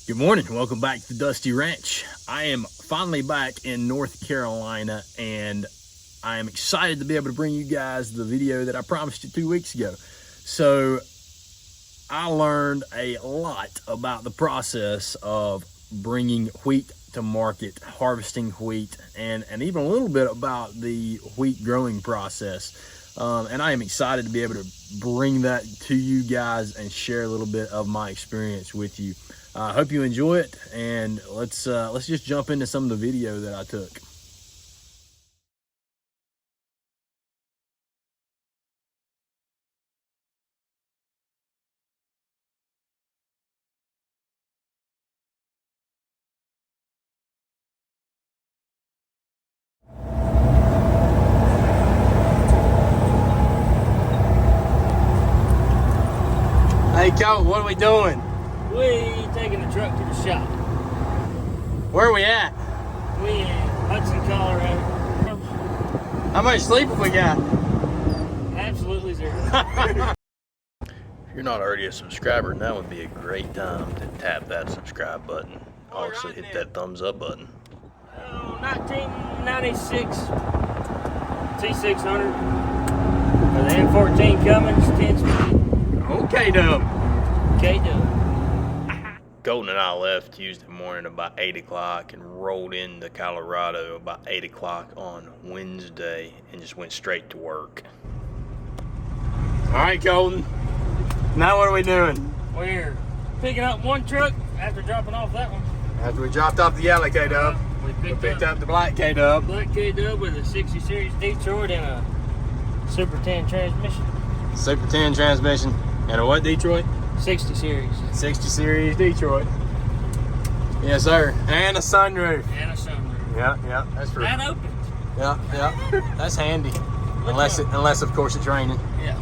Good morning. Welcome back to the Dusty Ranch. I am finally back in North Carolina, and I am excited to be able to bring you guys the video that I promised you 2 weeks ago. So I learned a lot about the process of bringing wheat to market, harvesting wheat, and even a little bit about the wheat growing process. And I am excited to be able to bring that to you guys and share a little bit of my experience with you. I hope you enjoy it, and let's just jump into some of the video that I took. Hey, Colt, what are we doing? We taking the truck to the shop. Where are we at? We in Hudson, Colorado. How much sleep have we got? Absolutely zero. If you're not already a subscriber, now would be a great time to tap that subscribe button. Also hit that thumbs up button. 1996 T600 with an M14 Cummins 10 speed. Okay, Dub. K-Dub. Colton and I left Tuesday morning about 8 o'clock and rolled into Colorado about 8 o'clock on Wednesday and just went straight to work. All right, Colton. Now what are we doing? We're picking up one truck after dropping off that one. After we dropped off the yellow K-Dub, We picked up the black K-Dub. black K-Dub with a 60 series Detroit and a Super 10 transmission. Super 10 transmission. And a what Detroit? 60 series. 60 series Detroit. Yes, sir. And a sunroof. And a sunroof. Yeah, that's for. That opens. Yeah. That's handy. Unless of course it's raining. Yeah.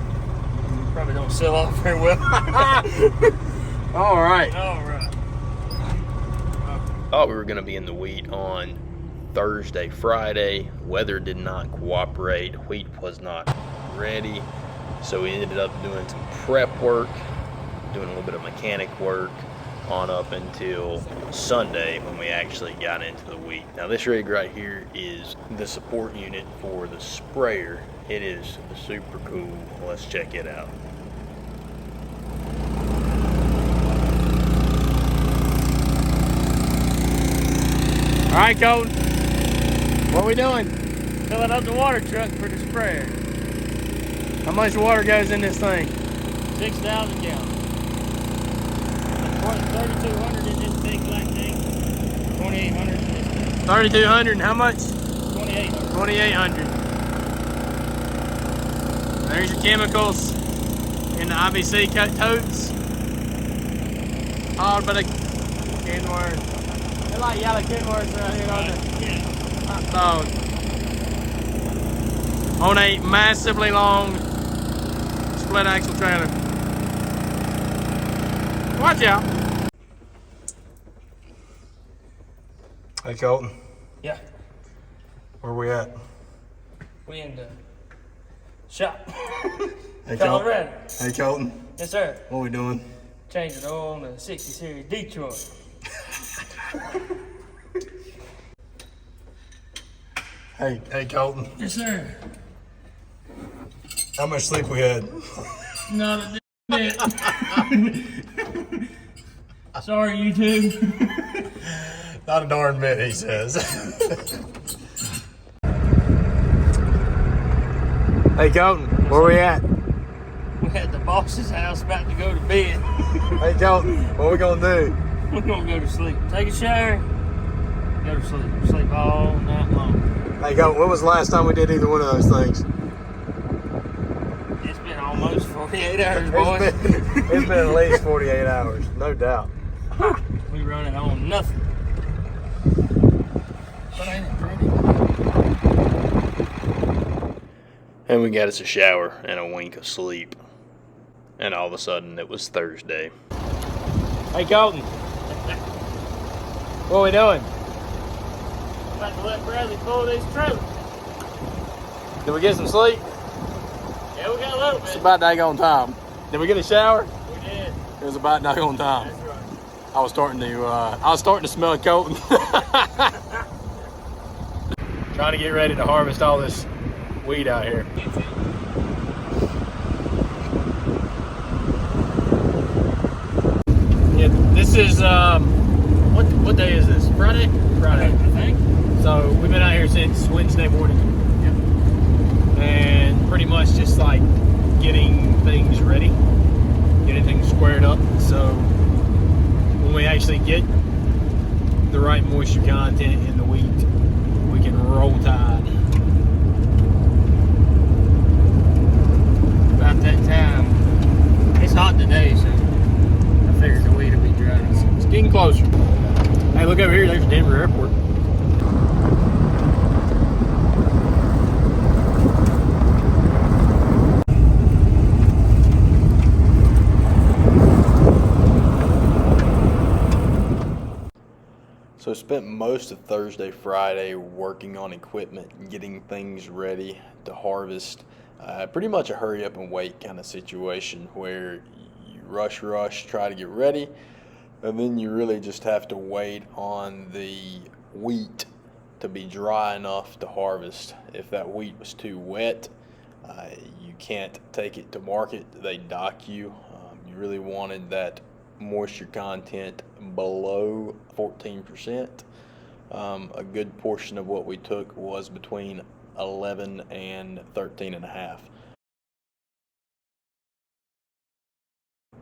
Probably don't sell off very well. All right. All right. Thought we were going to be in the wheat on Thursday, Friday. Weather did not cooperate. Wheat was not ready. So we ended up doing some prep work, doing a little bit of mechanic work on up until Sunday when we actually got into the wheat. Now this rig right here is the support unit for the sprayer. It is super cool. Let's check it out. All right, Colton, what are we doing? Filling up the water truck for the sprayer. How much water goes in this thing? 6,000 gallons. 3,200 in this big black thing. 2,800 in this thing. 3,200 and how much? 2,800. 2,800. There's your chemicals in the IBC totes. Oh, but a Kenworth. They're like yellow Kenworths around here, aren't they? Yeah. Hot dog. On a massively long split axle trailer. Watch out. Hey, Colton. Yeah. Where we at? We in the shop. Hey, Colorado. Hey, Colton. Yes, sir. What we doing? Changing oil on the 60 series Detroit. Hey, Colton. Yes, sir. How much sleep we had? Not a bit. Sorry, YouTube. Not a darn bit, he says. Hey, Colton, where we at? We're at the boss's house about to go to bed. Hey, Colton, what we gonna do? We're gonna go to sleep. Take a shower, go to sleep. Sleep all night long. Hey, Colton, when was the last time we did either one of those things? It's been almost 48 hours, boys. It's been at least 48 hours, no doubt. We running on nothing. But ain't it pretty? And we got us a shower and a wink of sleep. And all of a sudden, it was Thursday. Hey, Colton. What are we doing? About to let Bradley pull these trailers. Did we get some sleep? Yeah, we got a little It's bit. about daggone time. Did we get a shower? We did. It was about daggone time. That's right. I was starting to smell cold. Trying to get ready to harvest all this wheat out here. Yeah, this is what day is this? Friday? Friday, I think. So we've been out here since Wednesday morning. Yep. And pretty much just like getting things ready, getting things squared up. So when we actually get the right moisture content in the wheat, we can roll tide. About that time. It's hot today, so I figured the wheat will be dry. It's getting closer. Hey, look over here, there's Denver Airport. So spent most of Thursday, Friday working on equipment and getting things ready to harvest. Pretty much a hurry up and wait kind of situation where you rush, try to get ready, and then you really just have to wait on the wheat to be dry enough to harvest. If that wheat was too wet, you can't take it to market. They dock you. You really wanted that moisture content below 14%. A good portion of what we took was between 11 and 13.5.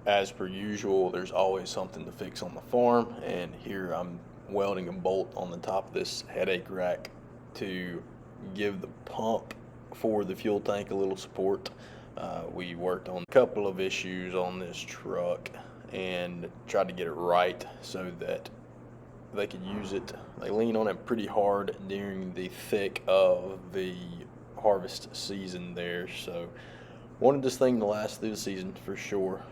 As per usual, there's always something to fix on the farm, and here I'm welding a bolt on the top of this headache rack to give the pump for the fuel tank a little support. We worked on a couple of issues on this truck and tried to get it right so that they could use it. They lean on it pretty hard during the thick of the harvest season there, so wanted this thing to last through the season for sure.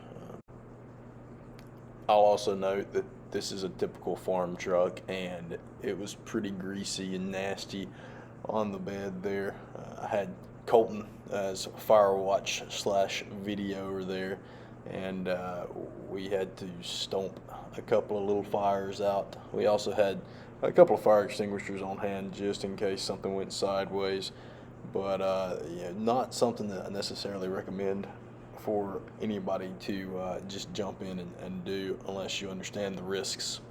I'll also note that this is a typical farm truck, and it was pretty greasy and nasty on the bed there. I had Colton as fire watch / videoer there, and we had to stomp a couple of little fires out. We also had a couple of fire extinguishers on hand just in case something went sideways, but yeah, not something that I necessarily recommend for anybody to just jump in and do unless you understand the risks.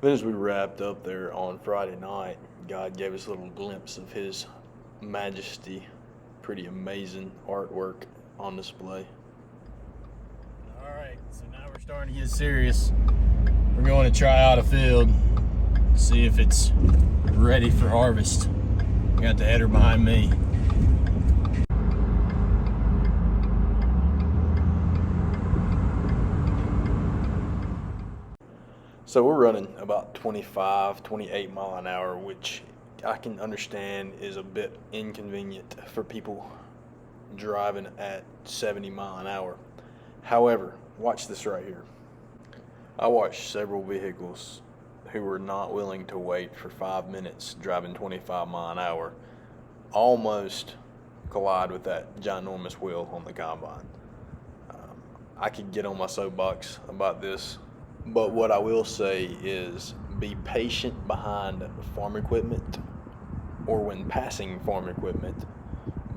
Then as we wrapped up there on Friday night, God gave us a little glimpse of His majesty. Pretty amazing artwork on display. Alright, so now we're starting to get serious. We're going to try out a field, see if it's ready for harvest. We got the header behind me. So we're running about 25, 28 mile an hour, which I can understand is a bit inconvenient for people driving at 70 mile an hour. However, watch this right here. I watched several vehicles who were not willing to wait for 5 minutes driving 25 mile an hour almost collide with that ginormous wheel on the combine. I could get on my soapbox about this, but what I will say is be patient behind farm equipment or when passing farm equipment,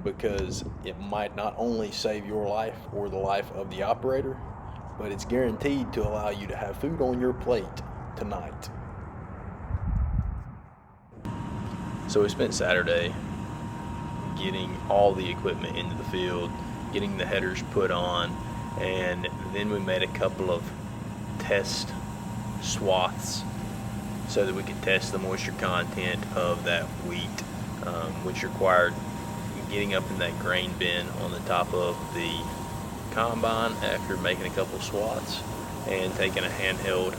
because it might not only save your life or the life of the operator, but it's guaranteed to allow you to have food on your plate tonight. So we spent Saturday getting all the equipment into the field, getting the headers put on, and then we made a couple of test swaths so that we could test the moisture content of that wheat, which required getting up in that grain bin on the top of the combine after making a couple swaths and taking a handheld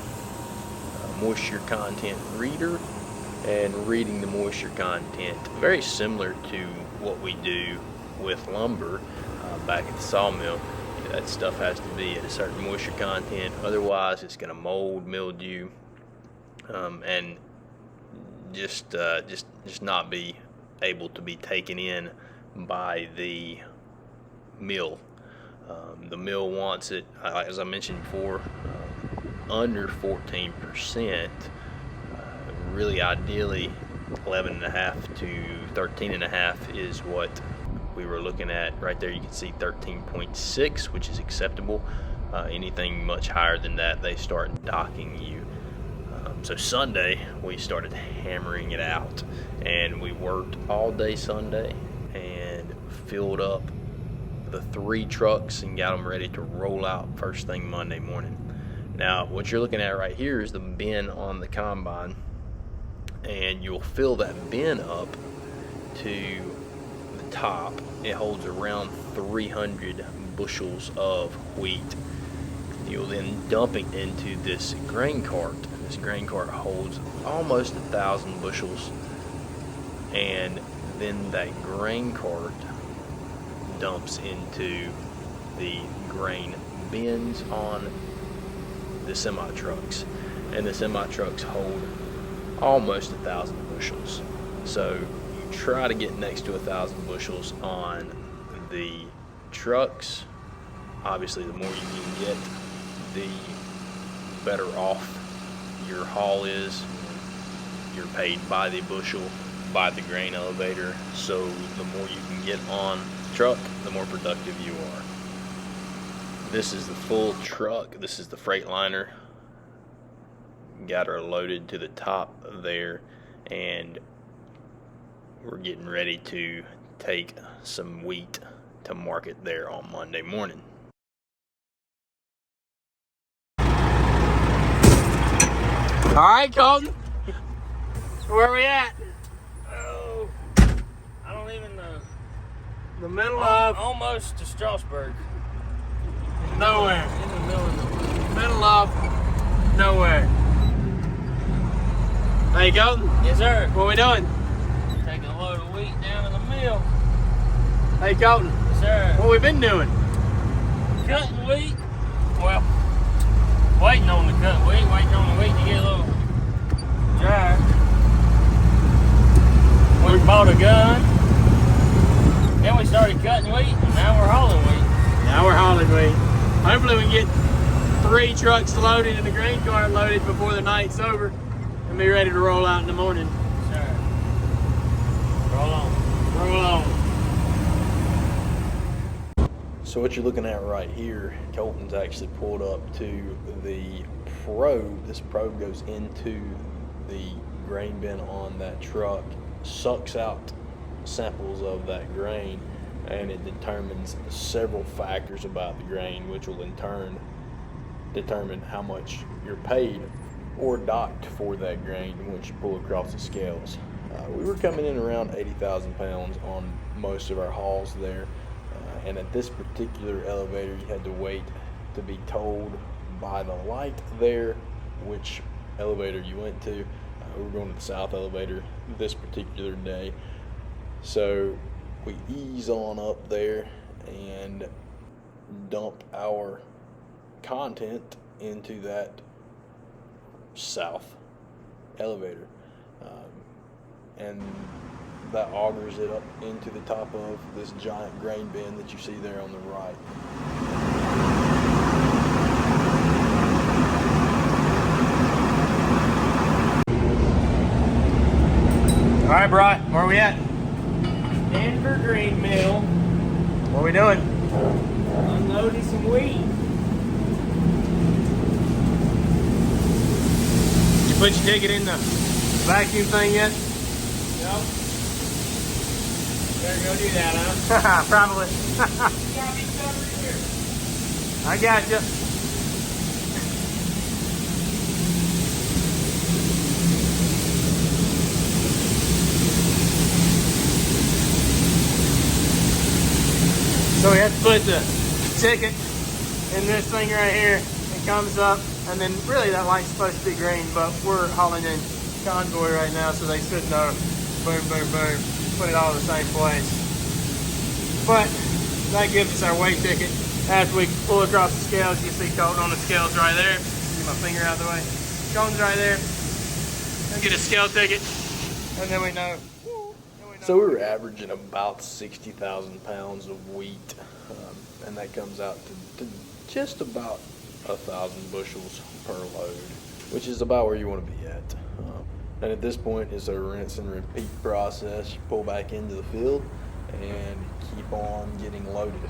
moisture content reader and reading the moisture content, very similar to what we do with lumber back at the sawmill. That stuff has to be at a certain moisture content, otherwise it's going to mold, mildew, and just not be able to be taken in by the mill. The mill wants it, as I mentioned before, under 14%. Really ideally 11.5 to 13.5 is what we were looking at. Right there you can see 13.6, which is acceptable. Anything much higher than that, they start docking you. So Sunday we started hammering it out, and we worked all day Sunday and filled up the 3 trucks and got them ready to roll out first thing Monday morning. Now what you're looking at right here is the bin on the combine, and you'll fill that bin up to the top. It holds around 300 bushels of wheat. You'll then dump it into this grain cart. This grain cart holds almost 1,000 bushels, and then that grain cart dumps into the grain bins on the semi trucks, and the semi trucks hold almost 1,000 bushels. So you try to get next to 1,000 bushels on the trucks. Obviously the more you can get, the better off your haul is. You're paid by the bushel, by the grain elevator, so the more you can get on the truck, the more productive you are. This is the full truck. This is the Freightliner. Got her loaded to the top there, and we're getting ready to take some wheat to market there on Monday morning. All right, Colton. Where are we at? Oh, I don't even know. The middle of Almost to Strasbourg. nowhere. In the middle of Middle of nowhere. Hey, Colton. Yes, sir. What we doing? Taking a load of wheat down to the mill. Hey, Colton. Yes, sir. What we been doing? Cutting wheat. Well, waiting on the cut wheat, waiting on the wheat to get a little dry. We bought a gun. Then we started cutting wheat, and now we're hauling wheat. Now we're hauling wheat. Hopefully we can get 3 trucks loaded and the grain cart loaded before the night's over and be ready to roll out in the morning. Sir. Roll on. Roll on. So what you're looking at right here, Colton's actually pulled up to the probe. This probe goes into the grain bin on that truck, sucks out samples of that grain, and it determines several factors about the grain, which will in turn determine how much you're paid or docked for that grain once you pull across the scales. We were coming in around 80,000 pounds on most of our hauls there. And at this particular elevator, you had to wait to be told by the light there which elevator you went to. We were going to the south elevator this particular day. So we ease on up there and dump our content into that south elevator. And that augers it up into the top of this giant grain bin that you see there on the right. All right, Bri, where are we at? Denver Green Mill. What are we doing? Unloading some wheat. You put your ticket in the vacuum thing yet? Yep. Better go do that, huh? Probably. You got me covered here. I got you. So we have to put the ticket in this thing right here. It comes up, and then really that light's supposed to be green, but we're hauling in convoy right now, so they should know. Boom, boom, boom. Put it all in the same place. But that gives us our weight ticket. After we pull across the scales, you see Colton on the scales right there. Get my finger out of the way. Colton's right there. Then get a scale ticket, and then we know. So we were averaging about 60,000 pounds of wheat, and that comes out to just about 1,000 bushels per load, which is about where you want to be at. And at this point, it's a rinse and repeat process. You pull back into the field and keep on getting loaded.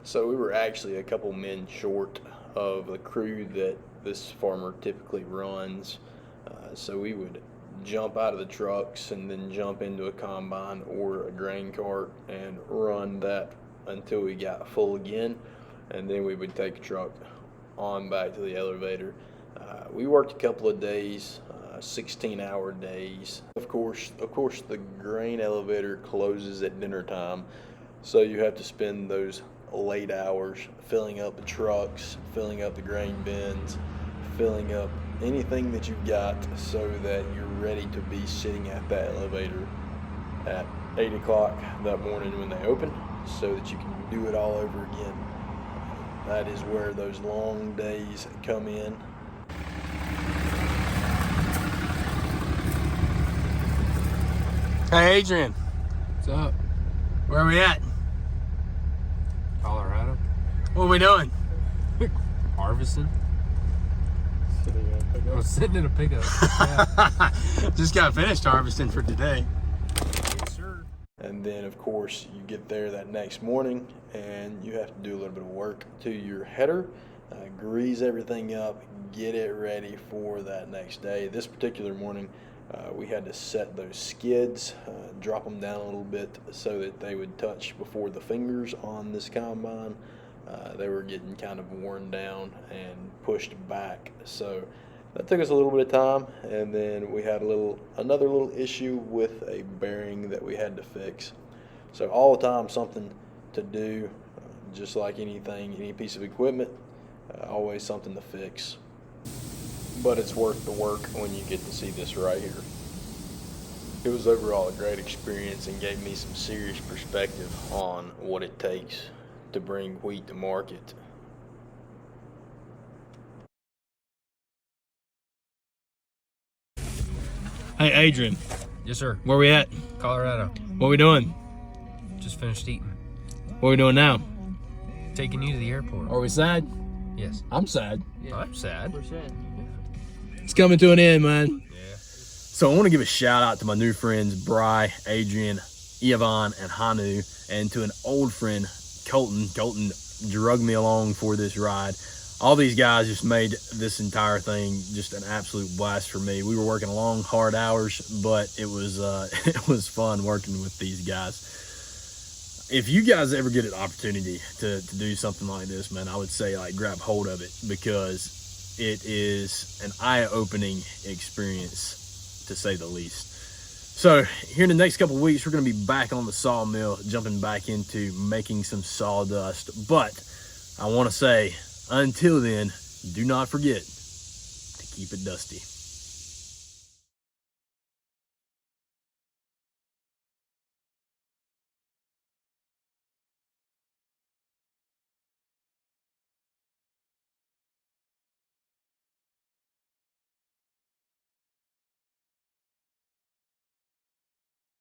So we were actually a couple men short of the crew that this farmer typically runs. So we would jump out of the trucks and then jump into a combine or a grain cart and run that until we got full again, and then we would take a truck on back to the elevator. We worked a couple of days, 16-hour days. Of course the grain elevator closes at dinner time, so you have to spend those late hours filling up the trucks, filling up the grain bins, filling up anything that you've got so that you're ready to be sitting at that elevator at 8 o'clock that morning when they open, so that you can do it all over again. That is where those long days come in. Hey, Adrian. What's up? Where are we at? Colorado? What are we doing? Harvesting? I was sitting in a pickup. Yeah. Just got finished harvesting for today. Yes, sir. And then of course you get there that next morning and you have to do a little bit of work to your header, grease everything up, get it ready for that next day. This particular morning we had to set those skids, drop them down a little bit so that they would touch before the fingers on this combine. They were getting kind of worn down and pushed back, so that took us a little bit of time. And then we had another little issue with a bearing that we had to fix. So all the time something to do, just like anything, any piece of equipment, always something to fix. But it's worth the work when you get to see this right here. It was overall a great experience and gave me some serious perspective on what it takes to bring wheat to market. Hey, Adrian. Yes, sir. Where we at? Colorado. What we doing? Just finished eating. What we doing now? Taking you to the airport. Are we sad? Yes. I'm sad. Yeah. I'm sad. We're sad. It's coming to an end, man. Yeah. So I want to give a shout out to my new friends, Bry, Adrian, Yvonne, and Hanu, and to an old friend, Colton. Colton drugged me along for this ride. All these guys just made this entire thing just an absolute blast for me. We were working long, hard hours, but it was it was fun working with these guys. If you guys ever get an opportunity to do something like this, man, I would say like grab hold of it, because it is an eye-opening experience, to say the least. So here in the next couple of weeks, we're going to be back on the sawmill, jumping back into making some sawdust. But I want to say, until then, do not forget to keep it dusty.